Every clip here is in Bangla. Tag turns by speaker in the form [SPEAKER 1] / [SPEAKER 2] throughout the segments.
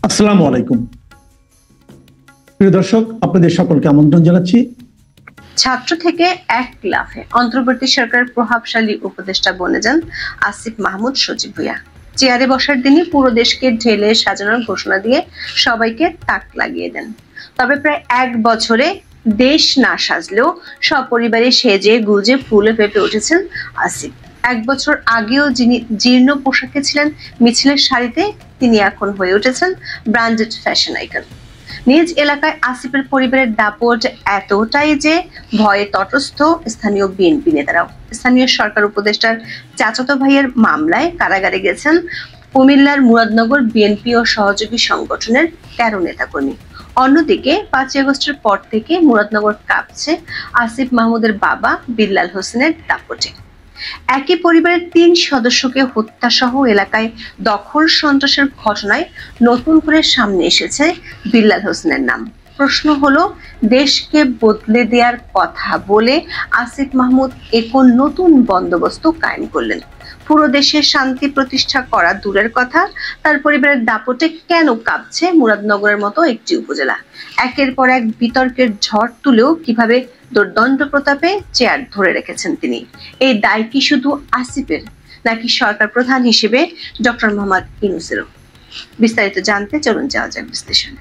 [SPEAKER 1] আসসালামু আলাইকুম প্রিয় দর্শক, আপনাদের সকলকে আমন্ত্রণ জানাচ্ছি।
[SPEAKER 2] ছাত্র থেকে এক লাফে অন্তর্বর্তী সরকারের প্রভাবশালী উপদেষ্টা বনে যান আসিফ মাহমুদ সজীব ভুঁইয়া। চেয়ারে বসার দিনই পুরো দেশকে ঢেলে সাজানোর ঘোষণা দিয়ে সবাইকে তাক লাগিয়ে দেন। তবে প্রায় এক বছরে দেশ না সাজলেও সপরিবারে সেজে গুজে ফুলে ফেপে উঠেছেন আসিফ। এক বছর আগেও যিনি জীর্ণ পোশাকে ছিলেন মিছিলের সারিতে, তিনি এখন হয়ে উঠেছেন ব্র্যান্ডেড ফ্যাশন আইকন। নিজ এলাকায় আসিফের পরিবারের দাপট এতটাই যে ভয়ে তটস্থ স্থানীয় বিএনপি নেতারাও। স্থানীয় সরকার উপদেষ্টার চাচাতো ভাইয়ের মামলায় কারাগারে গেছেন কুমিল্লার মুরাদনগর বিএনপি ও সহযোগী সংগঠনের 13 নেতাকর্মী। অন্যদিকে 5 আগস্টের পর থেকে মুরাদনগর কাঁপছে আসিফ মাহমুদের বাবা বিল্লাল হোসেনের দাপটে। একই পরিবারের 3 সদস্যকে হত্যা সহ এলাকায় দখল সন্ত্রাসের ঘটনায় নতুন করে সামনে এসেছে বিল্লাল হোসেনের নাম। প্রশ্ন হলো, দেশকে বদলে দেওয়ার কথা বলে আসিফ মাহমুদ এখন নতুন বন্দোবস্ত কায়েম করলেন। পুরো দেশে শান্তি প্রতিষ্ঠা করা দূরের কথা, তার পরিবারের দাপটে কেন কাঁপছে মুরাদনগরের মতো একটি উপজেলা? একের পর এক বিতর্কের ঝড় তুলেও কিভাবে দুর্দণ্ড প্রতাপে চেয়ার ধরে রেখেছেন তিনি? এই দায় কি শুধু আসিফের, নাকি সরকার প্রধান হিসেবে ডক্টর মোহাম্মদ ইউনূসেরও? বিস্তারিত জানতে চলুন যাওয়া যাক বিশ্লেষণে।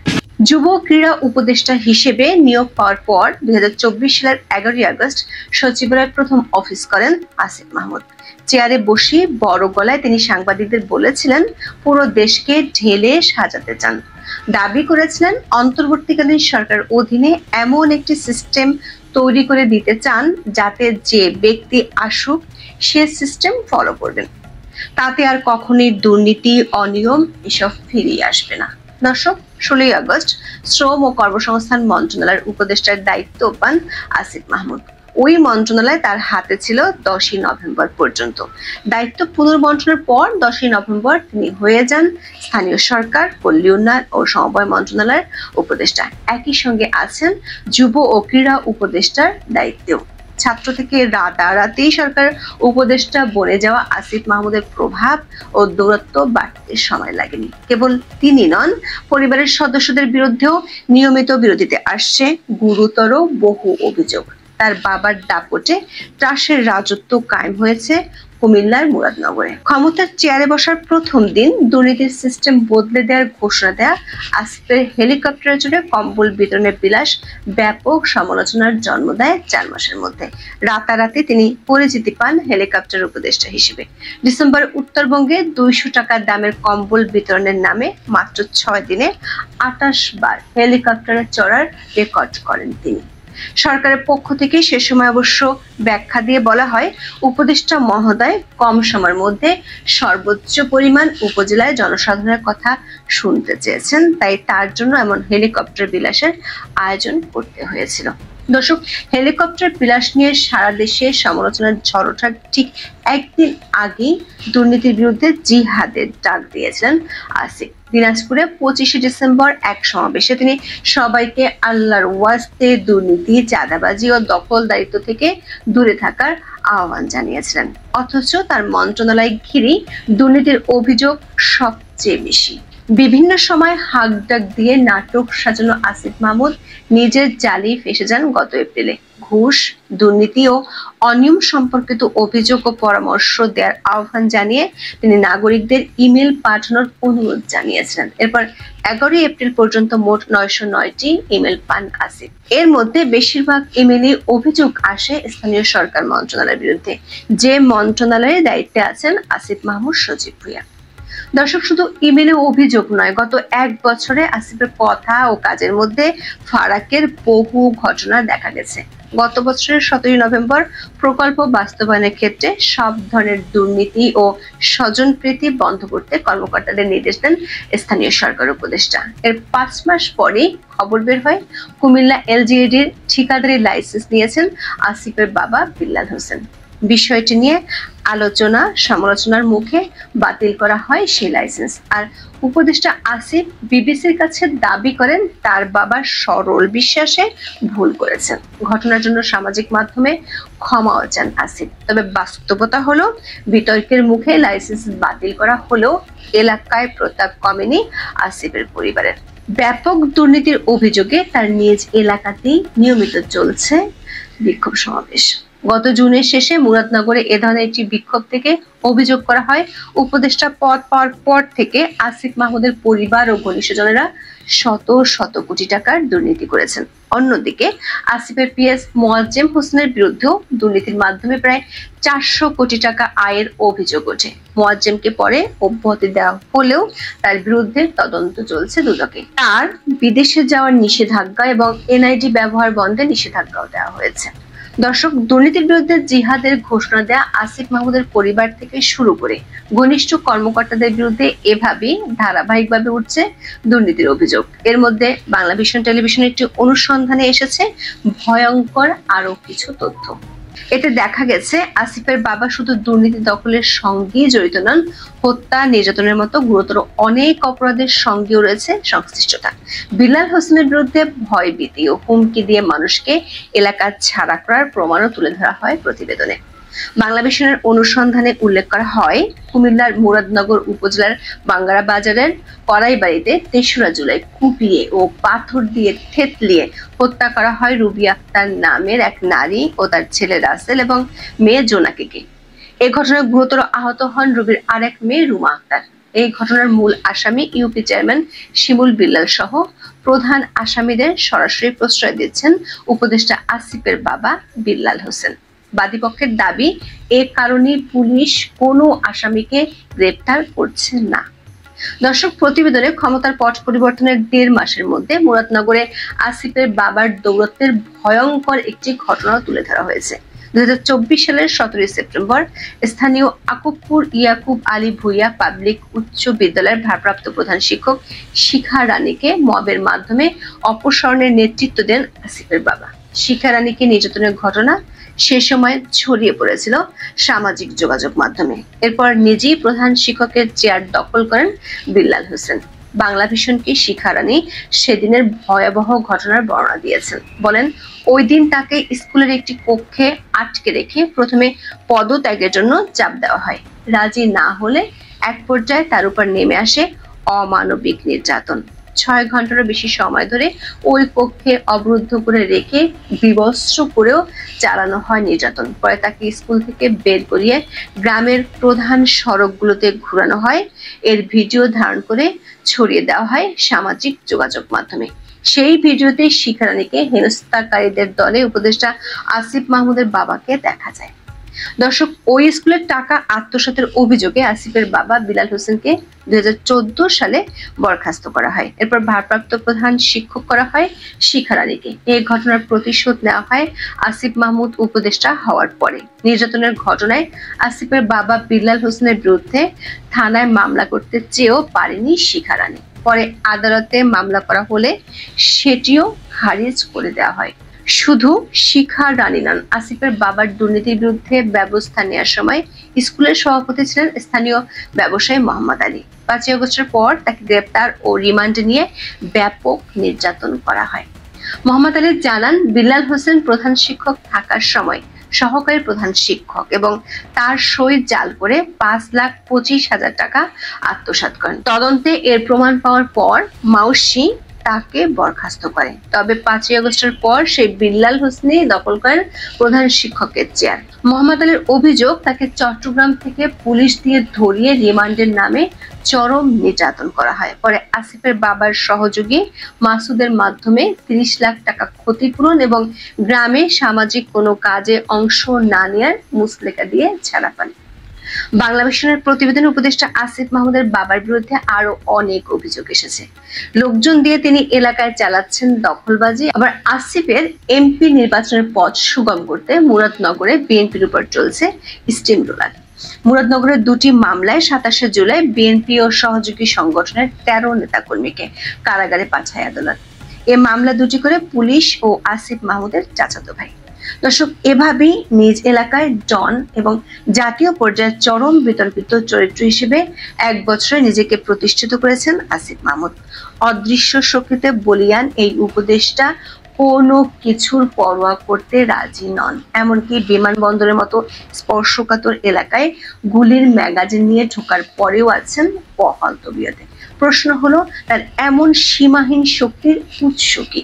[SPEAKER 2] যুব ক্রীড়া উপদেষ্টা হিসেবে নিয়োগ পাওয়ার পর 2024 সালের 11 আগস্ট সচিবালয়ের প্রথম অফিস করেন আসিফ মাহমুদ। চেয়ারে বসে বড় গলায় তিনি সাংবাদিকদের বলেছিলেন পুরো দেশকে ঢেলে সাজাতে চান। দাবি করেছিলেন অন্তর্বর্তীকালীন সরকার অধীনে এমন একটি সিস্টেম তৈরি করে দিতে চান যাতে যে ব্যক্তি আসুক সে সিস্টেম ফলো করবেন, তাতে আর কখনোই দুর্নীতি অনিয়ম এসব ফিরিয়ে আসবে না। দর্শক, 16 আগস্ট শ্রম ও কর্মসংস্থান মন্ত্রণালয়ের উপদেষ্টার দায়িত্ব পান আসিফ মাহমুদ। ওই মন্ত্রণালয় তার হাতে ছিল 10 নভেম্বর পর্যন্ত। দায়িত্ব পুনর্বন্টনের পর 10 নভেম্বর তিনি হয়ে যান স্থানীয় সরকার, পল্লী উন্নয়ন ও সমবায় মন্ত্রণালয়ের উপদেষ্টা। একই সঙ্গে আছেন যুব ও ক্রীড়া উপদেষ্টার দায়িত্বেও। ছাত্র থেকে রাতারাতি সরকার উপদেষ্টা বনে যাওয়া আসিফ মাহমুদের প্রভাব ও দূরত্ব বাড়তে সময় লাগেনি। কেবল তিনি নন, পরিবারের সদস্যদের বিরুদ্ধেও নিয়মিত বিরোধিতা আসছে গুরুতর বহু অভিযোগ। তার বাবার দাপটে ত্রাসের রাজত্ব কায়েম হয়েছে কুমিল্লার মুরাদনগরে। ক্ষমতার চেয়ারে বসার প্রথম দিন দুর্নীতির সিস্টেম বদলে দেওয়ার ঘোষণা দেয়া আসিফের হেলিকপ্টারে চড়ে কম্বল বিতরণের বিলাস ব্যাপক সমালোচনার জন্ম দেয় 4 মাসের মধ্যে। রাতারাতি তিনি পরিচিতি পান হেলিকপ্টার উপদেষ্টা হিসেবে। ডিসেম্বর উত্তরবঙ্গে 200 টাকা দামের কম্বল বিতরণের নামে মাত্র 6 দিনে 28 বার হেলিকপ্টারে চড়ার রেকর্ড করেন তিনি। সরকারের পক্ষ থেকে সে সময় অবশ্য ব্যাখ্যা দিয়ে বলা হয়, উপদেষ্টা মহোদয় কম সময়ের মধ্যে সর্বোচ্চ পরিমাণ উপজেলায় জনসাধারণের কথা শুনতে চেয়েছেন, তাই তার জন্য এমন হেলিকপ্টার বিলাসের আয়োজন করতে হয়েছিল। দর্শক, হেলিকপ্টার বিলাস নিয়ে সারা দেশে সমালোচনার ঝড় ওঠার ঠিক একদিন আগেই দুর্নীতির বিরুদ্ধে জিহাদের ডাক দিয়েছিলেন আসিফ। দিনাজপুরে 25 ডিসেম্বর এক সমাবেশে তিনি সবাইকে আল্লাহর ওয়াস্তে দুর্নীতি, চাঁদাবাজি ও দখলদারিত্ব থেকে দূরে থাকার আহ্বান জানিয়েছিলেন। অথচ তার মন্ত্রণালয় ঘিরে দুর্নীতির অভিযোগ সবচেয়ে বেশি। বিভিন্ন সময় হাক ডাক দিয়ে নাটক সাজানো আসিফ মাহমুদ নিজের জালেই ফেঁসে যান গত এপ্রিলে। ঘুষ, দুর্নীতি ও অনিয়ম সম্পর্কিত অভিযোগ ও পরামর্শ দেওয়ার আহ্বান জানিয়ে তিনি নাগরিকদের ইমেল পাঠানোর অনুরোধ জানিয়েছিলেন। এরপর 11 এপ্রিল পর্যন্ত মোট 909টি ইমেল পান আসিফ। এর মধ্যে বেশিরভাগ ইমেলে অভিযোগ আসে স্থানীয় সরকার মন্ত্রণালয়ের বিরুদ্ধে, যে মন্ত্রণালয়ের দায়িত্বে আছেন আসিফ মাহমুদ সজীব ভুঁইয়া। দর্শক, শুধু ইমেলে অভিযোগ নয়, গত এক বছরে আসিফের কথা ও কাজের মধ্যে ফারাকের বহু ঘটনা দেখা গেছে। গত বছরের 17 নভেম্বর প্রকল্প বাস্তবায়নের ক্ষেত্রে সব ধরনের দুর্নীতি ও স্বজনপ্রীতি বন্ধ করতে কর্মকর্তাদের নির্দেশ দেন স্থানীয় সরকার উপদেষ্টা। এর 5 মাস পরেই খবর বের হয় কুমিল্লা এলজিইডির ঠিকাদারি লাইসেন্স নিয়েছেন আসিফের বাবা বিল্লাল হোসেন। বিষয়টি নিয়ে আলোচনা সমালোচনার মুখে বাতিল করা হয় সেই লাইসেন্স। আর উপদেষ্টা আসিফ বিবিসির কাছে দাবি করেন তার বাবা সরল বিশ্বাসে ভুল করেছেন। ঘটনার জন্য সামাজিক মাধ্যমে ক্ষমাও চান আসিফ। তবে বাস্তবতা হলো বিতর্কের মুখে লাইসেন্স বাতিল করা হলেও এলাকায় প্রতাপ কমেনি আসিফের পরিবারের। ব্যাপক দুর্নীতির অভিযোগে তার নিজ এলাকাতেই নিয়মিত চলছে বিক্ষোভ সমাবেশ। গত জুনের শেষে মুরাদনগরে এ ধরনের একটি বিক্ষোভ থেকে অভিযোগ করা হয় উপদেষ্টা পদ পাওয়ার পর থেকে আসিফ মাহমুদের পরিবার ও ঘনিষ্ঠজনেরা শত শত কোটি টাকার দুর্নীতি করেছেন। অন্যদিকে আসিফের পিএস মোয়াজ্জেম হোসেনের বিরুদ্ধেও দুর্নীতির মাধ্যমে প্রায় 400 কোটি টাকা আয়ের অভিযোগ ওঠে। মোয়াজ্জেমকে পরে অব্যাহতি দেওয়া হলেও তার বিরুদ্ধে তদন্ত চলছে দুদকে। তার বিদেশে যাওয়ার নিষেধাজ্ঞা এবং এনআইডি ব্যবহার বন্ধে নিষেধাজ্ঞাও দেওয়া হয়েছে। দর্শক, দুর্নীতির বিরুদ্ধে জিহাদের ঘোষণা দেয়া আসিফ মাহমুদের পরিবার থেকে শুরু করে ঘনিষ্ঠ কর্মকর্তাদের বিরুদ্ধে এভাবেই ধারাবাহিকভাবে উঠছে দুর্নীতির অভিযোগ। এর মধ্যে বাংলাভিশন টেলিভিশনের একটি অনুসন্ধানে এসেছে ভয়ঙ্কর আরো কিছু তথ্য। এতে দেখা গেছে আসিফের বাবা শুধু দুর্নীতি দখলের সঙ্গেই জড়িত নন, হত্যা নির্যাতনের মতো গুরুতর অনেক অপরাধের সঙ্গেও রয়েছে সংশ্লিষ্টতা। বিলাল হোসেনের বিরুদ্ধে ভয়ভীতি ও হুমকি দিয়ে মানুষকে এলাকা ছাড়া করার প্রমাণও তুলে ধরা হয় প্রতিবেদনে। বাংলাভিশনের অনুসন্ধানে উল্লেখ করা হয়, কুমিল্লার মুরাদনগর উপজেলার বাঙ্গারা বাজারের কড়াইবাড়িতে ৩রা জুলাই কুপিয়ে ও পাথর দিয়ে থেতলিয়ে হত্যা করা হয় রুবি আক্তার নামের এক নারী ও তার ছেলে রাসেল এবং মেয়ে জোনাকিকে। এই ঘটনায় গুরুতর আহত হন রুবির আরেক মেয়ে রুমা আক্তার। এই ঘটনার মূল আসামি ইউপি চেয়ারম্যান শিমুল বিল্লাল সহ প্রধান আসামিদের সরাসরি প্রশ্রয় দিচ্ছেন উপদেষ্টা আসিফের বাবা বিল্লাল হোসেন। বাদীপক্ষের দাবি, এ কারণে পুলিশ কোনো আসামিকে গ্রেপ্তার করছে না। দর্শক, প্রতিবেদনে ক্ষমতার পট পরিবর্তনের 1.5 মাসের মধ্যে মুরাদনগরে আসিফের বাবার দৌরত্বের ভয়ঙ্কর একটি ঘটনা তুলে ধরা হয়েছে। 2024 সালের 17 সেপ্টেম্বর স্থানীয় আকুবপুর ইয়াকুব আলী ভুইয়া পাবলিক উচ্চ বিদ্যালয়ের ভারপ্রাপ্ত প্রধান শিক্ষক শিখা রানীকে মবের মাধ্যমে অপসারণের নেতৃত্ব দেন আসিফের বাবা। শিখা রানীকে নির্যাতনের ঘটনা সে সময় ছড়িয়ে পড়েছিল সামাজিক যোগাযোগ মাধ্যমে। এরপর নিজেই প্রধান শিক্ষকের চেয়ার দখল করেন বিল্লাল হোসেন। বাংলাভিশনকে শিখা রানী সেদিনের ভয়াবহ ঘটনার বর্ণনা দিয়েছেন। বলেন, ওই দিন তাকে স্কুলের একটি কক্ষে আটকে রেখে প্রথমে পদত্যাগের জন্য চাপ দেওয়া হয়। রাজি না হলে এক পর্যায়ে তার উপর নেমে আসে অমানবিক নির্যাতন। 6 ঘন্টারও বেশি সময় ধরে ওই কক্ষে অবরুদ্ধ করে রেখে বিবস্ত্র করেও চালানো হয় নির্যাতন। পরে তাকে স্কুল থেকে বের করিয়ে গ্রামের প্রধান সড়কগুলোতে ঘোরানো হয়। এর ভিডিও ধারণ করে ছড়িয়ে দেওয়া হয় সামাজিক যোগাযোগ মাধ্যমে। সেই ভিডিওতে শিখা রানীকে হেনস্থাকারীদের দলে উপদেষ্টা আসিফ মাহমুদের বাবাকে দেখা যায়। দর্শক, ওই স্কুলের টাকা আত্মসাতের অভিযোগে আসিফের বাবা বিলাল হোসেনকে 2014 সালে বরখাস্ত করা হয়। এরপর ভারপ্রাপ্ত প্রধান শিক্ষক করা হয় শিখা রানীকে। এই ঘটনার প্রতিশোধ নেওয়া হয় আসিফ মাহমুদ উপদেষ্টা হওয়ার পরে। নির্যাতনের ঘটনায় আসিফের বাবা বিলাল হোসেনের বিরুদ্ধে থানায় মামলা করতে চেয়েও পারেনি শিখা রানী। পরে আদালতে মামলা করা হলে সেটিও খারিজ করে দেওয়া হয়। শুধু শিখা রানী নন, আসিফের বাবার দুর্নীতির বিরুদ্ধে ব্যবস্থা নেওয়ার সময় স্কুলের সভাপতি ছিলেন স্থানীয় ব্যবসায়ী মোহাম্মদ আলী। 5 আগস্টের পর তাকে গ্রেপ্তার ও রিমান্ডে নিয়ে ব্যাপক নির্যাতন করা হয়। মোহাম্মদ আলী জানান, বিল্লাল হোসেন প্রধান শিক্ষক থাকার সময় সহকারী প্রধান শিক্ষক এবং তার সই জাল করে 5,25,000 টাকা আত্মসাৎ করেন। তদন্তে এর প্রমাণ পাওয়ার পর মাউসি তাকে বরখাস্ত করে। তবে 5 আগস্টের পর সেই বিল্লাল হোসেনই দখল করেন প্রধান শিক্ষকের চেয়ার। মোহাম্মদ আলীর অভিযোগ, তাকে চট্টগ্রাম থেকে পুলিশ দিয়ে ধরিয়ে রিমান্ডের নামে চরম নির্যাতন করা হয়। পরে আসিফের বাবার সহযোগী মাসুদের মাধ্যমে 30 লাখ টাকা ক্ষতিপূরণ এবং গ্রামে সামাজিক কোনো কাজে অংশ না নেওয়ার মুচলেকা দিয়ে ছাড়া পান। বাংলাভিশনের প্রতিবেদনে উপদেষ্টা আসিফ মাহমুদের বাবার বিরুদ্ধে আরো অনেক অভিযোগ এসেছে। লোকজন দিয়ে তিনি এলাকায় চালাচ্ছেন দখলবাজি। আবার আসিফের এমপি নির্বাচনের পথ সুগম করতে মুরাদনগরে বিএনপির উপর চলছে স্টিম রোলার। মুরাদনগরের 2টি মামলায় 27 জুলাই বিএনপি ও সহযোগী সংগঠনের 13 নেতাকর্মীকে কারাগারে পাঠায় আদালত। এ মামলা 2টি করে পুলিশ ও আসিফ মাহমুদের চাচাতো ভাই। দর্শক, এভাবেই নিজ এলাকায় ডন এবং জাতীয় পর্যায়ে চরম বিতর্কিত চরিত্র হিসেবে 1 বছরে নিজেকে প্রতিষ্ঠিত করেছেন আসিফ মাহমুদ। অদৃশ্য শক্তিতে বলীয়ান এই উপদেষ্টা কোনো কিছুর পরোয়া করতে রাজি নন। এমনকি বিমানবন্দরের মতো স্পর্শকাতর এলাকায় গুলির ম্যাগাজিন নিয়ে ঢোকার পরেও আছেন বহাল তবিয়তে। প্রশ্ন হলো, তার এমন সীমাহীন শক্তির উৎস কি?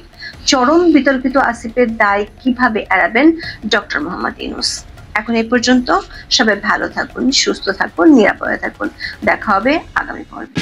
[SPEAKER 2] চরম বিতর্কিত আসিফের দায় কিভাবে এড়াবেন ডক্টর মোহাম্মদ ইউনূস? এখন এই পর্যন্ত। সবাই ভালো থাকুন, সুস্থ থাকুন, নিরাপদে থাকুন। দেখা হবে আগামী পর্বে।